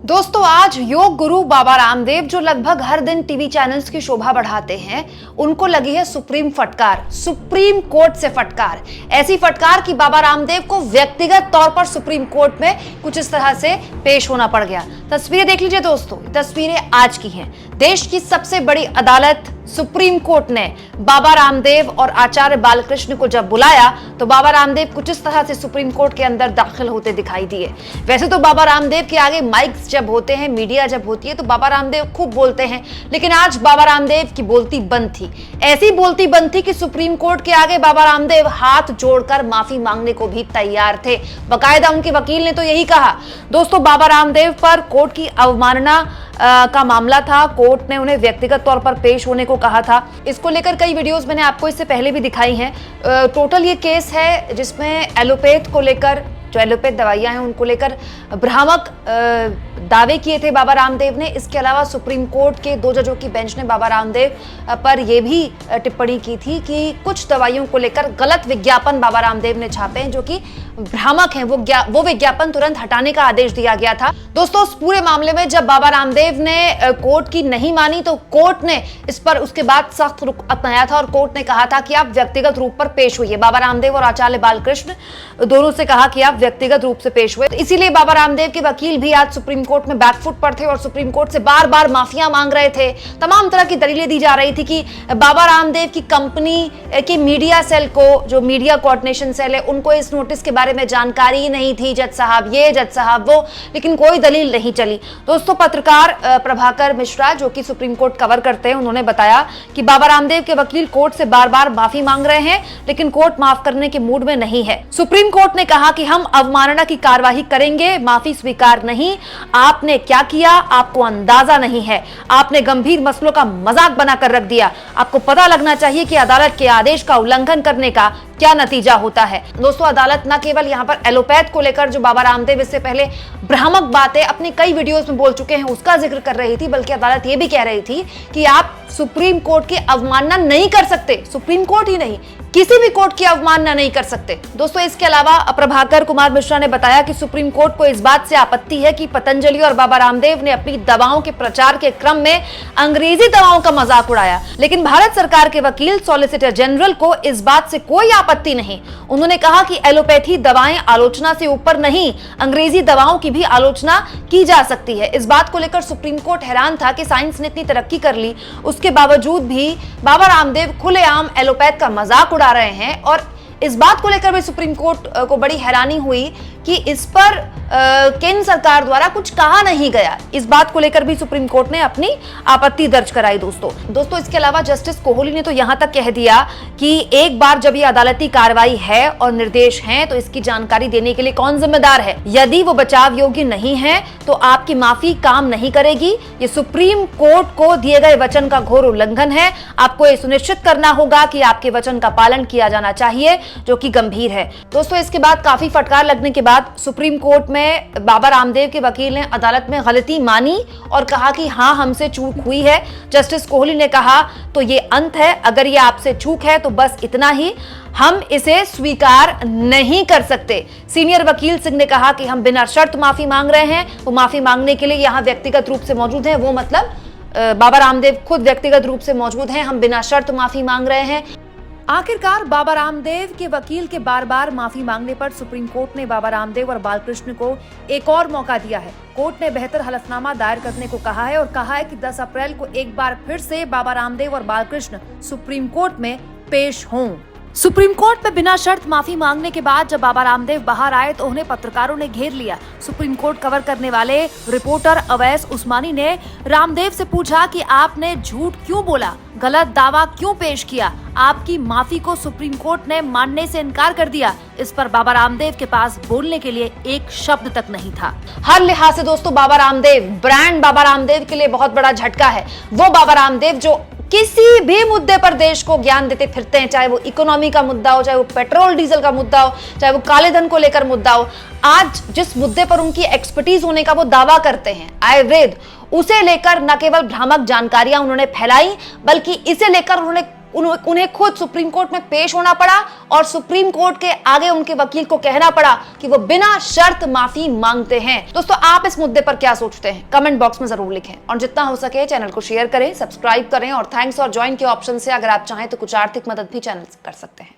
दोस्तों, आज योग गुरु बाबा रामदेव जो लगभग हर दिन टीवी चैनल्स की शोभा बढ़ाते हैं, उनको लगी है सुप्रीम फटकार, सुप्रीम कोर्ट से फटकार। ऐसी फटकार कि बाबा रामदेव को व्यक्तिगत तौर पर सुप्रीम कोर्ट में कुछ इस तरह से पेश होना पड़ गया। तस्वीरें देख लीजिए दोस्तों, तस्वीरें आज की हैं। देश की सबसे बड़ी अदालत सुप्रीम कोर्ट ने बाबा रामदेव और आचार्य बालकृष्ण को जब बुलाया तो बाबा रामदेव कुछ इस तरह से सुप्रीम कोर्ट के अंदर दाखिल होते दिखाई दिए। वैसे तो बाबा रामदेव के आगे माइक्स जब होते हैं, मीडिया जब होती है, तो बाबा रामदेव खूब बोलते हैं, लेकिन आज बाबा रामदेव की बोलती बंद थी। ऐसी बोलती बंद थी कि सुप्रीम कोर्ट के आगे बाबा रामदेव हाथ जोड़कर माफी मांगने को भी तैयार थे। बाकायदा उनके वकील ने तो यही कहा। दोस्तों, बाबा रामदेव पर कोर्ट की अवमानना का मामला था। कोर्ट ने उन्हें व्यक्तिगत तौर पर पेश होने को कहा था। इसको लेकर कई वीडियोस मैंने आपको इससे पहले भी दिखाई हैं। टोटल ये केस है जिसमें एलोपैथ को लेकर, जो एलोपैथ दवाइयां हैं उनको लेकर भ्रामक दावे किए थे बाबा रामदेव ने। इसके अलावा सुप्रीम कोर्ट के 2 जजों की बेंच ने बाबा रामदेव पर यह भी टिप्पणी की थी कि कुछ दवाइयों को लेकर गलत विज्ञापन बाबा रामदेव ने छापे हैं जो कि भ्रामक हैं। वो विज्ञापन तुरंत हटाने का आदेश दिया गया था। दोस्तों, उस पूरे मामले में जब बाबा रामदेव ने कोर्ट की नहीं मानी तो कोर्ट ने इस पर उसके बाद सख्त रुख अपनाया था और कोर्ट ने कहा था कि आप व्यक्तिगत रूप पर पेश हुई। बाबा रामदेव और आचार्य बालकृष्ण दोनों से कहा कि आप व्यक्तिगत रूप से पेश हुए। इसीलिए बाबा रामदेव के वकील भी आज सुप्रीम कोर्ट में बैकफुट पर थे और सुप्रीम कोर्ट से बार बार माफिया मांग रहे थे। तमाम तरह की दलीलें दी जा रही थी कि बाबा रामदेव की कंपनी की मीडिया सेल को, जो मीडिया कोऑर्डिनेशन सेल है, उनको इस नोटिस के बारे में जानकारी ही नहीं थी। जज साहब ये, जज साहब वो, लेकिन कोई दलील नहीं चली। दोस्तों, पत्रकार प्रभाकर मिश्रा जो कि सुप्रीम कोर्ट कवर करते हैं, उन्होंने बताया कि बाबा रामदेव के वकील कोर्ट से बार बार माफी मांग रहे हैं, लेकिन कोर्ट माफ करने के मूड में नहीं है। सुप्रीम कोर्ट ने कहा कि हम अवमानना की कार्रवाई करेंगे, माफी स्वीकार नहीं। आपने क्या किया आपको अंदाजा नहीं है। आपने गंभीर मसलों का मजाक बनाकर रख दिया। आपको पता लगना चाहिए कि अदालत के आदेश का उल्लंघन करने का क्या नतीजा होता है। दोस्तों, अदालत न केवल यहां पर एलोपैथ को लेकर जो बाबा रामदेव इससे पहले भ्रामक बातें अपनी कई वीडियोस में बोल चुके हैं उसका जिक्र कर रही थी, बल्कि अदालत यह भी कह रही थी कि आप सुप्रीम कोर्ट की अवमानना नहीं कर सकते। सुप्रीम कोर्ट ही नहीं, किसी भी कोर्ट की अवमानना नहीं कर सकते। दोस्तों, इसके अलावा प्रभाकर कुमार मिश्रा ने बताया कि सुप्रीम कोर्ट को इस बात से आपत्ति है कि पतंजलि और बाबा रामदेव ने अपनी दवाओं के प्रचार के क्रम में अंग्रेजी दवाओं का मजाक उड़ाया, लेकिन भारत सरकार के वकील सॉलिसिटर जनरल को इस बात से कोई आपत्ति नहीं। उन्होंने कहा कि एलोपैथी दवाएं आलोचना से ऊपर नहीं, अंग्रेजी दवाओं की भी आलोचना की जा सकती है। इस बात को लेकर सुप्रीम कोर्ट हैरान था कि साइंस ने इतनी तरक्की कर ली, उसके बावजूद भी बाबा रामदेव खुलेआम एलोपैथ का मजाक उड़ा रहे हैं। और इस बात को लेकर भी सुप्रीम कोर्ट को बड़ी हैरानी हुई कि इस पर केंद्र सरकार द्वारा कुछ कहा नहीं गया। इस बात को लेकर भी सुप्रीम कोर्ट ने अपनी आपत्ति दर्ज कराई। दोस्तों, इसके अलावा जस्टिस कोहली ने तो यहां तक कह दिया कि एक बार जब ये अदालती कार्रवाई है और निर्देश हैं तो इसकी जानकारी देने के लिए कौन जिम्मेदार है। यदि वो बचाव योग्य नहीं है तो आपकी माफी काम नहीं करेगी। ये सुप्रीम कोर्ट को दिए गए वचन का घोर उल्लंघन है। आपको ये सुनिश्चित करना होगा कि आपके वचन का पालन किया जाना चाहिए, जो कि गंभीर है। दोस्तों, इसके बाद काफी फटकार लगने के बाद सुप्रीम कोर्ट में बाबा रामदेव के वकील ने अदालत में गलती मानी और कहा कि हां, हमसे चूक हुई है। जस्टिस कोहली ने कहा तो ये अंत है, अगर ये आपसे चूक है तो बस इतना ही, हम इसे स्वीकार नहीं कर सकते। सीनियर वकील सिंह ने कहा कि हम बिना शर्त माफी मांग रहे हैं। वो माफी मांगने के लिए यहां व्यक्तिगत रूप से मौजूद हैं, वो मतलब बाबा रामदेव खुद व्यक्तिगत रूप से मौजूद हैं। हम बिना शर्त माफी मांग रहे हैं। आखिरकार बाबा रामदेव के वकील के बार बार माफी मांगने पर सुप्रीम कोर्ट ने बाबा रामदेव और बालकृष्ण को एक और मौका दिया है। कोर्ट ने बेहतर हलफनामा दायर करने को कहा है और कहा है कि 10 अप्रैल को एक बार फिर से बाबा रामदेव और बालकृष्ण सुप्रीम कोर्ट में पेश हों। सुप्रीम कोर्ट में बिना शर्त माफी मांगने के बाद जब बाबा रामदेव बाहर आए तो उन्हें पत्रकारों ने घेर लिया। सुप्रीम कोर्ट कवर करने वाले रिपोर्टर अवैस उस्मानी ने रामदेव से पूछा कि आपने झूठ क्यों बोला, गलत दावा क्यों पेश किया। आपकी माफी को सुप्रीम कोर्ट ने मानने से इनकार कर दिया। इस पर बाबा रामदेव के पास बोलने के लिए एक शब्द तक नहीं था। हर लिहाज से दोस्तों, बाबा रामदेव ब्रांड बाबा रामदेव के लिए बहुत बड़ा झटका है। वो बाबा रामदेव जो किसी भी मुद्दे पर देश को ज्ञान देते फिरते हैं, चाहे वो इकोनॉमी का मुद्दा हो, चाहे वो पेट्रोल डीजल का मुद्दा हो, चाहे वो काले धन को लेकर मुद्दा हो। आज जिस मुद्दे पर उनकी एक्सपर्टीज होने का वो दावा करते हैं, आयुर्वेद, उसे लेकर न केवल भ्रामक जानकारियां उन्होंने फैलाई, बल्कि इसे लेकर उन्होंने उन्हें खुद सुप्रीम कोर्ट में पेश होना पड़ा और सुप्रीम कोर्ट के आगे उनके वकील को कहना पड़ा कि वो बिना शर्त माफी मांगते हैं। दोस्तों, आप इस मुद्दे पर क्या सोचते हैं? कमेंट बॉक्स में जरूर लिखें और जितना हो सके चैनल को शेयर करें, सब्सक्राइब करें और थैंक्स और ज्वाइन के ऑप्शन से अगर आप चाहें तो कुछ आर्थिक मदद भी चैनल कर सकते हैं।